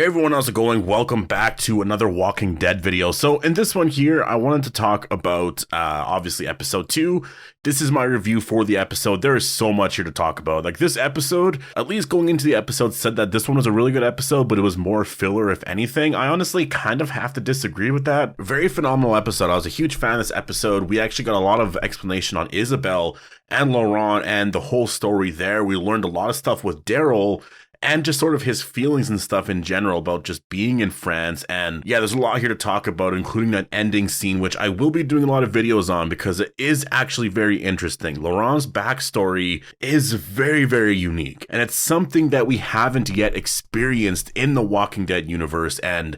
Hey everyone, how's it going? Welcome back to another Walking Dead video. So in this one here, I wanted to talk about, obviously episode 2. This is my review for the episode. There is so much here to talk about. Like this episode, at least going into the episode, said that this one was a really good episode, but it was more filler if anything. I honestly kind of have to disagree with that. Very phenomenal episode. I was a huge fan of this episode. We actually got a lot of explanation on Isabelle and Laurent and the whole story there. We learned a lot of stuff with Daryl and just sort of his feelings and stuff in general about just being in France. And yeah, there's a lot here to talk about, including that ending scene, which I will be doing a lot of videos on because it is actually very interesting. Laurent's backstory is very, very unique, and it's something that we haven't yet experienced in the Walking Dead universe. And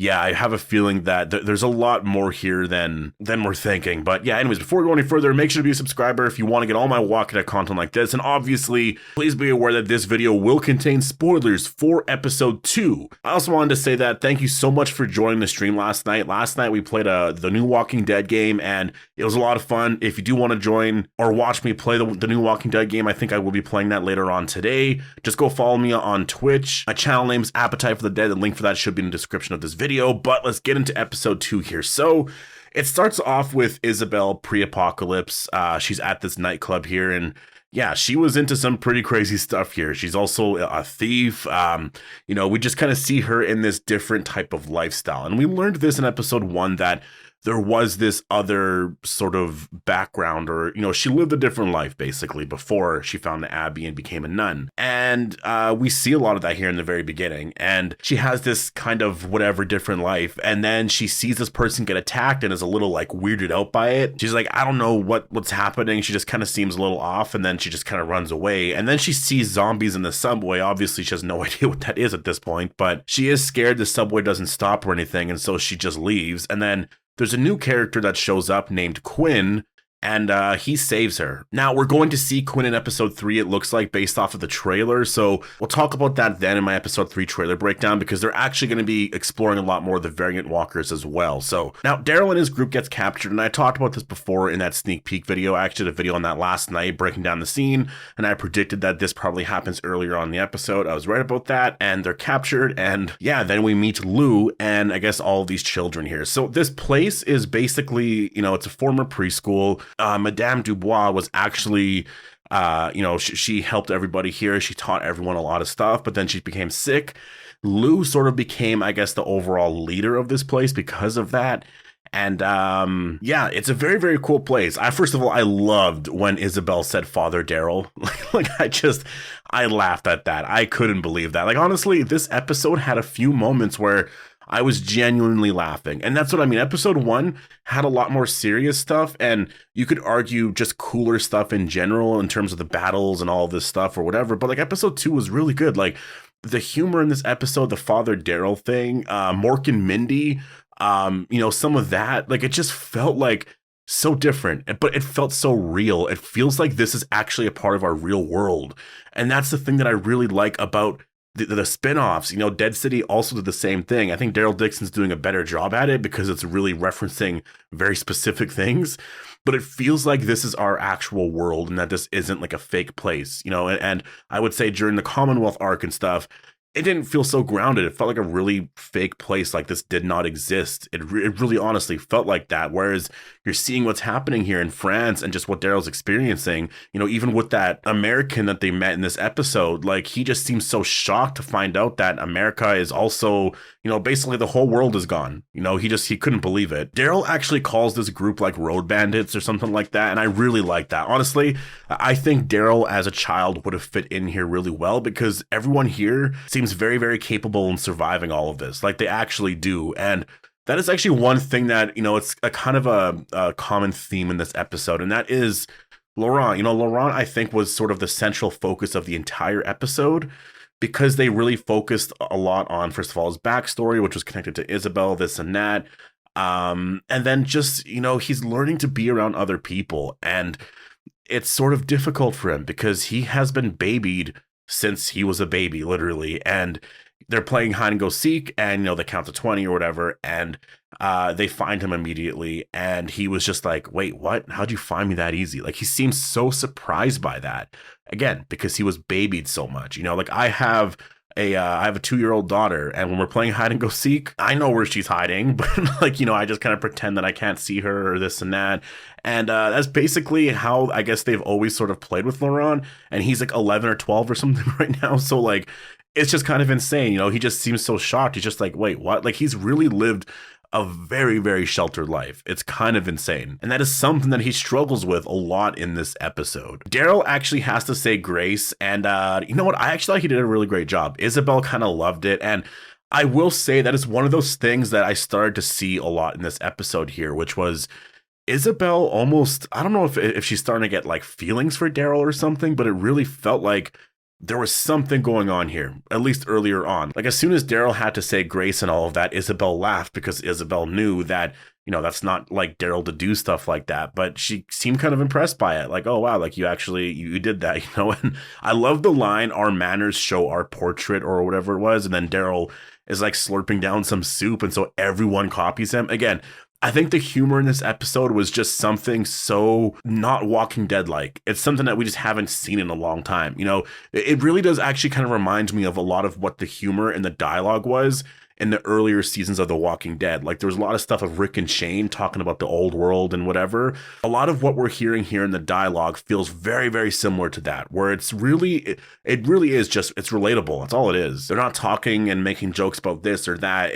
yeah, I have a feeling that there's a lot more here than we're thinking. But yeah, anyways, before we go any further, make sure to be a subscriber if you want to get all my Walking Dead content like this. And obviously, please be aware that this video will contain spoilers for episode 2. I also wanted to say that thank you so much for joining the stream last night. Last night, we played the new Walking Dead game, and it was a lot of fun. If you do want to join or watch me play the new Walking Dead game, I think I will be playing that later on today. Just go follow me on Twitch. My channel name's Appetite for the Dead. The link for that should be in the description of this video. But let's get into episode 2 here. So it starts off with Isabelle pre-apocalypse. She's at this nightclub here, and yeah, she was into some pretty crazy stuff here. She's also a thief. We just kind of see her in this different type of lifestyle. And we learned this in episode 1 that there was this other sort of background, or, she lived a different life basically before she found the Abbey and became a nun. And we see a lot of that here in the very beginning. And she has this kind of whatever different life. And then she sees this person get attacked and is a little like weirded out by it. She's like, I don't know what's happening. She just kind of seems a little off. And then she just kind of runs away. And then she sees zombies in the subway. Obviously, she has no idea what that is at this point, but she is scared the subway doesn't stop or anything. And so she just leaves. And then there's a new character that shows up named Quinn, and he saves her. Now, we're going to see Quinn in episode 3, it looks like, based off of the trailer. So we'll talk about that then in my episode 3 trailer breakdown, because they're actually going to be exploring a lot more of the variant walkers as well. So now Daryl and his group gets captured, and I talked about this before in that sneak peek video. I actually did a video on that last night breaking down the scene, and I predicted that this probably happens earlier on in the episode. I was right about that, and they're captured, and yeah, then we meet Lou and I guess all of these children here. So this place is basically, it's a former preschool. Madame Dubois was actually, she helped everybody here. She taught everyone a lot of stuff, but then she became sick. Lou sort of became, I guess, the overall leader of this place because of that. And yeah, it's a very, very cool place. First of all, I loved when Isabelle said Father Daryl. I laughed at that. I couldn't believe that. Like, honestly, this episode had a few moments where I was genuinely laughing. And that's what I mean. Episode 1 had a lot more serious stuff, and you could argue just cooler stuff in general in terms of the battles and all of this stuff or whatever. But like episode 2 was really good. Like the humor in this episode, the Father Daryl thing, Mork and Mindy, some of that, like it just felt like so different, but it felt so real. It feels like this is actually a part of our real world. And that's the thing that I really like about the spin-offs. Dead City also did the same thing. I think Daryl Dixon's doing a better job at it because it's really referencing very specific things, but it feels like this is our actual world and that this isn't like a fake place, and I would say during the Commonwealth arc and stuff, it didn't feel so grounded. It felt like a really fake place, like this did not exist. It really honestly felt like that. Whereas you're seeing what's happening here in France and just what Daryl's experiencing, even with that American that they met in this episode, like he just seems so shocked to find out that America is also, basically the whole world is gone. He couldn't believe it. Daryl actually calls this group like road bandits or something like that. And I really like that. Honestly, I think Daryl as a child would have fit in here really well because everyone here seems very, very capable in surviving all of this. Like they actually do. And that is actually one thing that, it's a kind of a common theme in this episode. And that is Laurent. Laurent, I think, was sort of the central focus of the entire episode because they really focused a lot on, first of all, his backstory, which was connected to Isabelle, this and that. And then just, he's learning to be around other people. And it's sort of difficult for him because he has been babied since he was a baby, literally. And they're playing hide and go seek, and they count to 20 or whatever, and they find him immediately, and he was just like, wait, what? How'd you find me that easy? Like, he seems so surprised by that, again, because he was babied so much. Like, I have I have a 2-year-old daughter, and when we're playing hide and go seek, I know where she's hiding, but like, I just kind of pretend that I can't see her or this and that. And that's basically how I guess they've always sort of played with Laurent, and he's like 11 or 12 or something right now. So like, it's just kind of insane. He just seems so shocked. He's just like, wait, what? Like, he's really lived a very, very sheltered life. It's kind of insane. And that is something that he struggles with a lot in this episode. Daryl actually has to say grace. And you know what? I actually thought he did a really great job. Isabelle kind of loved it. And I will say that is one of those things that I started to see a lot in this episode here, which was Isabelle almost, I don't know if she's starting to get like feelings for Daryl or something, but it really felt like there was something going on here, at least earlier on. Like, as soon as Daryl had to say grace and all of that, Isabelle laughed because Isabelle knew that, that's not like Daryl to do stuff like that. But she seemed kind of impressed by it. Like, oh, wow, like you did that, And I love the line, our manners show our portrait, or whatever it was. And then Daryl is like slurping down some soup. And so everyone copies him. Again, I think the humor in this episode was just something so not Walking Dead-like. It's something that we just haven't seen in a long time. It really does actually kind of remind me of a lot of what the humor and the dialogue was in the earlier seasons of The Walking Dead. Like, there was a lot of stuff of Rick and Shane talking about the old world and whatever. A lot of what we're hearing here in the dialogue feels very, very similar to that, where it really is just, it's relatable. That's all it is. They're not talking and making jokes about this or that.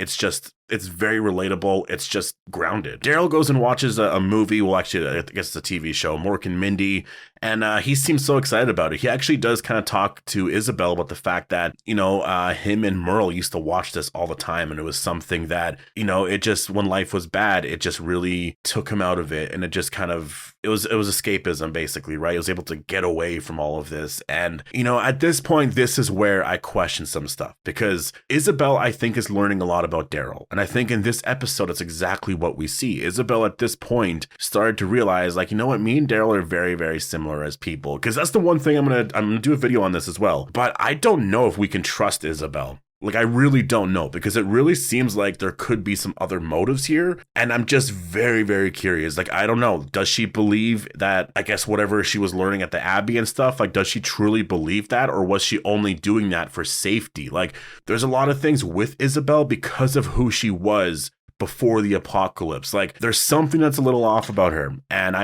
It's very relatable. It's just grounded. Daryl goes and watches a movie. Well, actually, I guess it's a TV show, Mork and Mindy. And he seems so excited about it. He actually does kind of talk to Isabelle about the fact that, him and Merle used to watch this all the time. And it was something that, it just, when life was bad, it just really took him out of it. And it just kind of, it was escapism, basically, right? He was able to get away from all of this. And, at this point, this is where I question some stuff, because Isabelle, I think, is learning a lot about Daryl. And I think in this episode, it's exactly what we see. Isabelle, at this point, started to realize, like, what? Me and Daryl are very, very similar as people. Because that's the one thing I'm gonna do a video on this as well. But I don't know if we can trust Isabelle. Like, I really don't know, because it really seems like there could be some other motives here. And I'm just very, very curious. Like, I don't know. Does she believe that, I guess, whatever she was learning at the Abbey and stuff, like, does she truly believe that? Or was she only doing that for safety? Like, there's a lot of things with Isabelle because of who she was before the apocalypse. Like, there's something that's a little off about her. And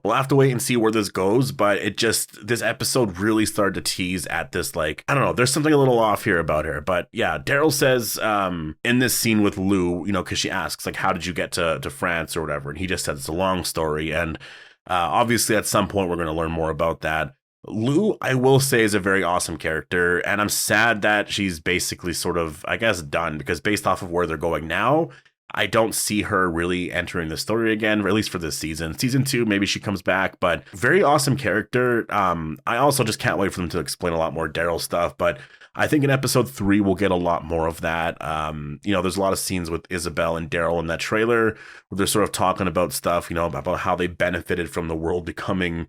we'll have to wait and see where this goes. But this episode really started to tease at this, like, I don't know, there's something a little off here about her. But yeah, Daryl says in this scene with Lou, because she asks, like, how did you get to France or whatever? And he just says it's a long story. And obviously at some point we're going to learn more about that. Lou, I will say, is a very awesome character. And I'm sad that she's basically sort of, I guess, done, because based off of where they're going now, I don't see her really entering the story again, or at least for this season. Season 2, maybe she comes back, but very awesome character. I also just can't wait for them to explain a lot more Daryl stuff, but I think in episode 3, we'll get a lot more of that. There's a lot of scenes with Isabelle and Daryl in that trailer where they're sort of talking about stuff, about how they benefited from the world becoming,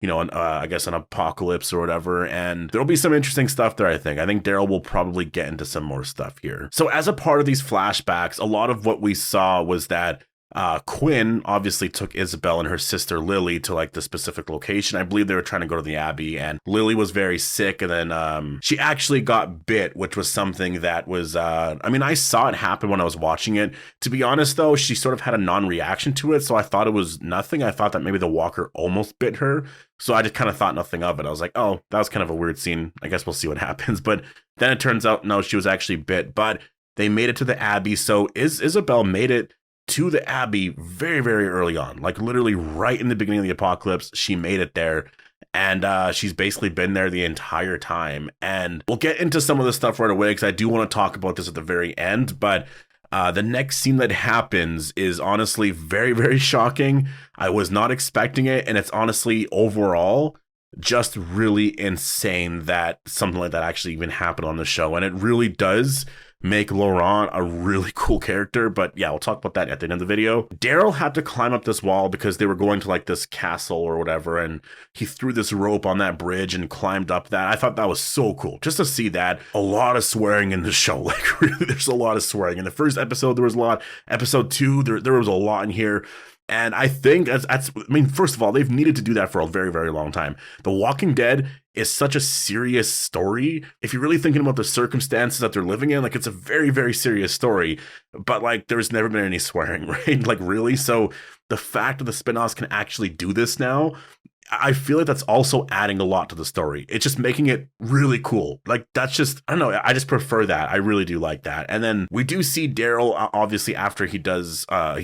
I guess an apocalypse or whatever. And there'll be some interesting stuff there, I think. I think Daryl will probably get into some more stuff here. So as a part of these flashbacks, a lot of what we saw was that Quinn obviously took Isabelle and her sister Lily to like the specific location. I believe they were trying to go to the Abbey, and Lily was very sick, and then she actually got bit, which was something that was I saw it happen when I was watching it. To be honest though, she sort of had a non-reaction to it, so I thought it was nothing. I thought that maybe the walker almost bit her, so I just kind of thought nothing of it. I was like, oh, that was kind of a weird scene. I guess we'll see what happens. But then it turns out no, she was actually bit. But they made it to the Abbey, so Isabelle made it to the Abbey very, very early on, like literally right in the beginning of the apocalypse. She made it there, and she's basically been there the entire time. And we'll get into some of this stuff right away, because I do want to talk about this at the very end. But the next scene that happens is honestly very, very shocking. I was not expecting it, and it's honestly overall just really insane that something like that actually even happened on the show. And it really does make Laurent a really cool character. But yeah, we'll talk about that at the end of the video. Daryl had to climb up this wall because they were going to like this castle or whatever, and he threw this rope on that bridge and climbed up that. I thought that was so cool just to see that. A lot of swearing in the show, like really, there's a lot of swearing. In the first episode there was a lot. Episode 2 there was a lot in here. And I think I mean, first of all, they've needed to do that for a very, very long time. The Walking Dead is such a serious story. If you're really thinking about the circumstances that they're living in, like, it's a very, very serious story. But like, there's never been any swearing, right? Like, really? So the fact that the spinoffs can actually do this now, I feel like that's also adding a lot to the story. It's just making it really cool. Like, that's just, I don't know, I just prefer that. I really do like that. And then we do see Daryl, obviously, after he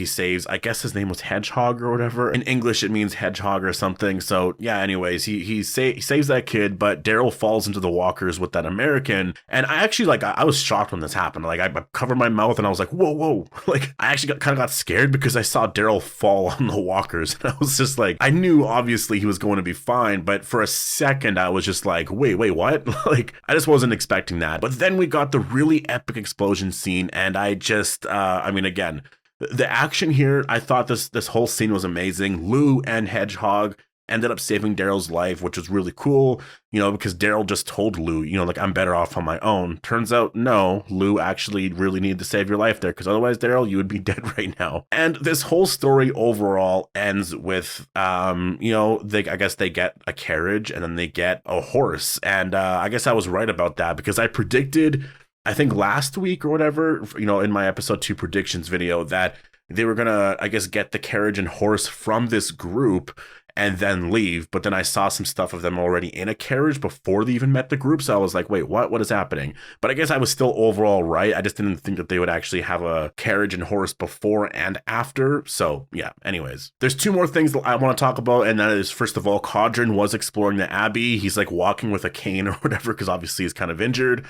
saves, I guess his name was Hedgehog or whatever. In English, it means hedgehog or something. So yeah, anyways, he saves that kid, but Daryl falls into the walkers with that American. And I actually, like, I was shocked when this happened. Like, I covered my mouth and I was like, whoa. Like, I actually kind of got scared because I saw Daryl fall on the walkers. And I was just like, I knew obviously he was going to be fine, but for a second I was just like, wait, what? Like, I just wasn't expecting that. But then we got the really epic explosion scene, and I just I mean, again, the action here, I thought this whole scene was amazing. Lou and Hedgehog ended up saving Daryl's life, which was really cool, because Daryl just told Lou, like, I'm better off on my own. Turns out, no, Lou actually really needed to save your life there, because otherwise, Daryl, you would be dead right now. And this whole story overall ends with, I guess they get a carriage and then they get a horse. And I guess I was right about that, because I predicted, I think last week or whatever, in my episode 2 predictions video, that they were gonna, I guess, get the carriage and horse from this group and then leave. But then I saw some stuff of them already in a carriage before they even met the group. So I was like, wait, what is happening? But I guess I was still overall right. I just didn't think that they would actually have a carriage and horse before and after. So yeah, anyways, there's 2 more things that I want to talk about. And that is, first of all, Cauldron was exploring the Abbey. He's like walking with a cane or whatever, because obviously he's kind of injured.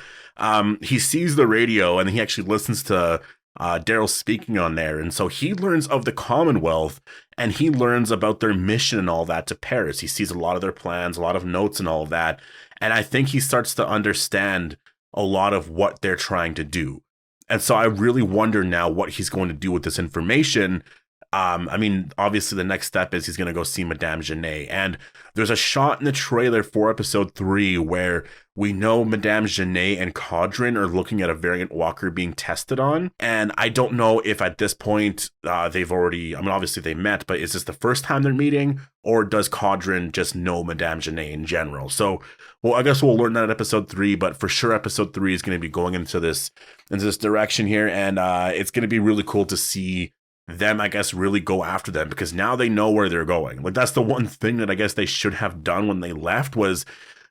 He sees the radio and he actually listens to Daryl speaking on there, and so he learns of the Commonwealth, and he learns about their mission and all that to Paris. He sees a lot of their plans, a lot of notes and all of that, and I think he starts to understand a lot of what they're trying to do. And so I really wonder now what he's going to do with this information. I mean, obviously the next step is he's going to go see Madame Genet, and there's a shot in the trailer for episode 3 where we know Madame Genet and Cauldron are looking at a variant walker being tested on. And I don't know if at this point they've already, I mean, obviously they met, but is this the first time they're meeting, or does Cauldron just know Madame Genet in general? So, well, I guess we'll learn that in episode 3, but for sure episode 3 is going to be going into this direction here. And it's going to be really cool to see them, I guess, really go after them, because now they know where they're going. Like, that's the one thing that I guess they should have done when they left, was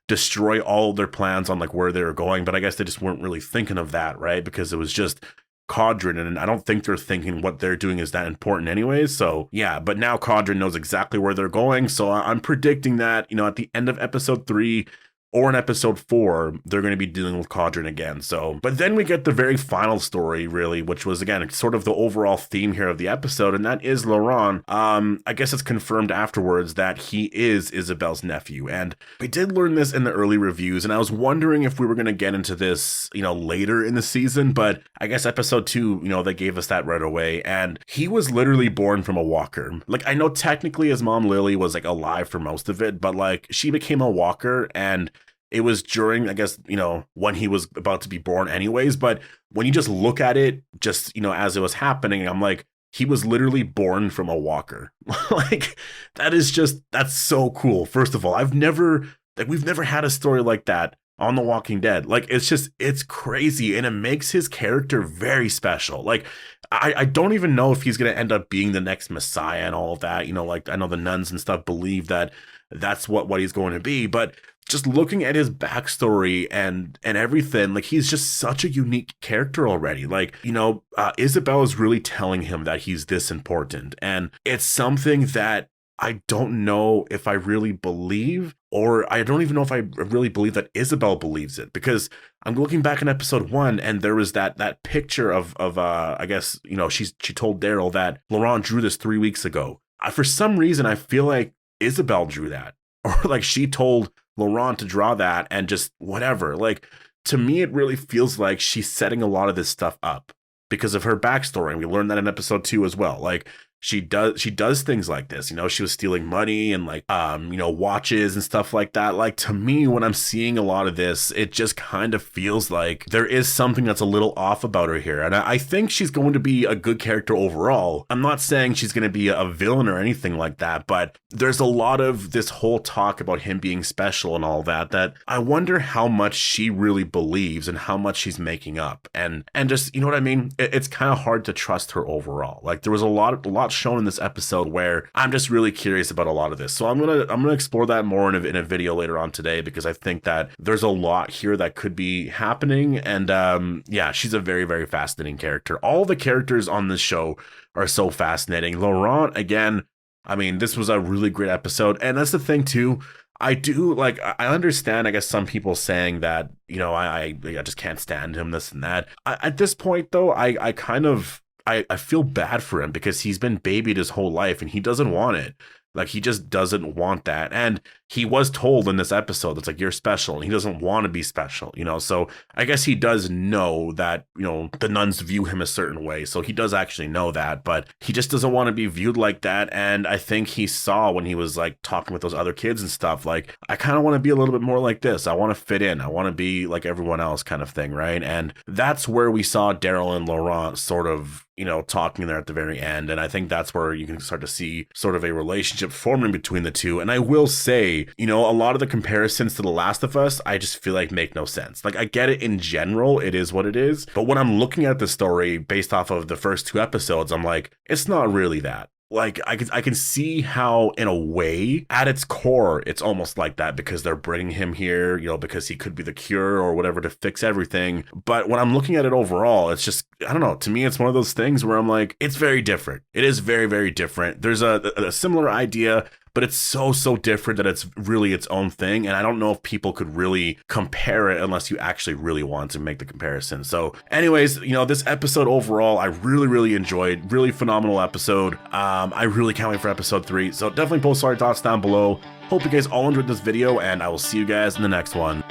destroy all of their plans on like where they were going. But I guess they just weren't really thinking of that, right? Because it was just Cauldron, and I don't think they're thinking what they're doing is that important anyways. So yeah, but now Cauldron knows exactly where they're going. So I'm predicting that, at the end of episode 3 or in episode 4, they're going to be dealing with Cauldron again. So, but then we get the very final story, really, which was, again, sort of the overall theme here of the episode, and that is Laurent. I guess it's confirmed afterwards that he is Isabelle's nephew, and we did learn this in the early reviews, and I was wondering if we were going to get into this, later in the season, but I guess episode 2, they gave us that right away, and he was literally born from a walker. Like, I know technically his mom, Lily, was, like, alive for most of it, but, like, she became a walker, and it was during, I guess, when he was about to be born anyways. But when you just look at it, just, as it was happening, I'm like, he was literally born from a walker. Like, that's so cool. First of all, we've never had a story like that on The Walking Dead. Like, it's crazy. And it makes his character very special. Like, I don't even know if he's going to end up being the next Messiah and all of that. Like, I know the nuns and stuff believe that that's what he's going to be, but just looking at his backstory and everything, like, he's just such a unique character already. Like, Isabelle is really telling him that he's this important, and it's something that I don't know if I really believe, or I don't even know if I really believe that Isabelle believes it, because I'm looking back in episode 1 and there was that picture of I guess, she told Daryl that Laurent drew this 3 weeks ago. For some reason, I feel like Isabelle drew that, or like she told Laurent to draw that and just whatever. Like, to me, it really feels like she's setting a lot of this stuff up because of her backstory. And we learned that in episode 2 as well. Like, she does things like this. You know, she was stealing money and like you know, watches and stuff like that. Like, to me, when I'm seeing a lot of this, it just kind of feels like there is something that's a little off about her here. And I think she's going to be a good character overall. I'm not saying she's going to be a villain or anything like that, but there's a lot of this whole talk about him being special and all that I wonder how much she really believes and how much she's making up. And just, you know what I mean? It's kind of hard to trust her overall. Like, there was a lot shown in this episode where I'm just really curious about a lot of this. So I'm gonna explore that more in a video later on today, because I think that there's a lot here that could be happening. And yeah, she's a very, very fascinating character. All the characters on this show are so fascinating. Laurent, again, I mean, this was a really great episode. And that's the thing too. I understand, I guess, some people saying that, you know, I just can't stand him, this and that. At this point, though, I feel bad for him, because he's been babied his whole life and he doesn't want it. Like, he just doesn't want that. And he was told in this episode, it's like, you're special, and he doesn't want to be special, you know? So I guess he does know that, you know, the nuns view him a certain way. So he does actually know that, but he just doesn't want to be viewed like that. And I think he saw when he was like talking with those other kids and stuff, like, I kind of want to be a little bit more like this. I want to fit in. I want to be like everyone else, kind of thing, right? And that's where we saw Daryl and Laurent sort of, you know, talking there at the very end. And I think that's where you can start to see sort of a relationship forming between the two. And I will say, you know, a lot of the comparisons to The Last of Us, I just feel like make no sense. Like, I get it in general, it is what it is. But when I'm looking at the story based off of the first 2 episodes, I'm like, it's not really that. Like, I can see how, in a way, at its core, it's almost like that, because they're bringing him here, you know, because he could be the cure or whatever to fix everything. But when I'm looking at it overall, it's just, I don't know, to me, it's one of those things where I'm like, it's very different. It is very, very different. There's a similar idea, but it's so different that it's really its own thing. And I don't know if people could really compare it unless you actually really want to make the comparison. So anyways, you know, this episode overall, I really, really enjoyed. Really phenomenal episode. I really can't wait for episode 3. So definitely post your thoughts down below. Hope you guys all enjoyed this video, and I will see you guys in the next one.